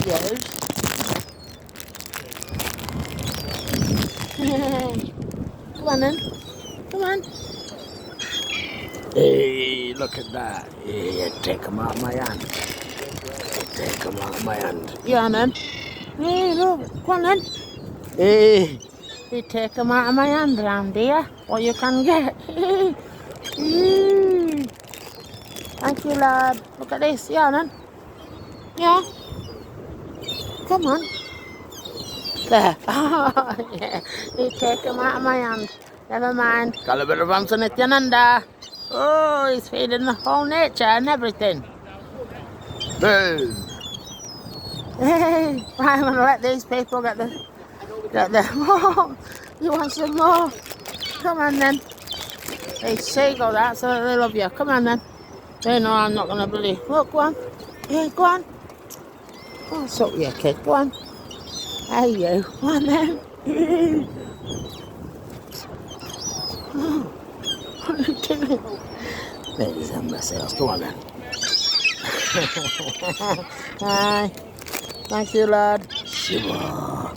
goes. Come on then. Come on. Hey, look at that. Hey, take him out of my hand. Take him out of my hand. Yeah, then. Hey, look. Come on then. Hey, you take him out of my hand round here. What you can get. Thank you, lad. Look at this. Yeah, then. Yeah. Come on. There. Oh, yeah. You take him out of my hand. Never mind. Got a bit of bounce on it, Yananda. Oh, he's feeding the whole nature and everything. Boom. Hey, I'm going to let these people get the... Oh, you want some more? Come on then. Hey, Seagull, that, so they love you. Come on then. They know I'm not going to believe. Look, go on. Hey, go on. Oh, suck your kid. Go on. Hey, you. Go on then. Oh, what are you doing? There's myself. Go on then. Hi. Thank you, lad. Shiva.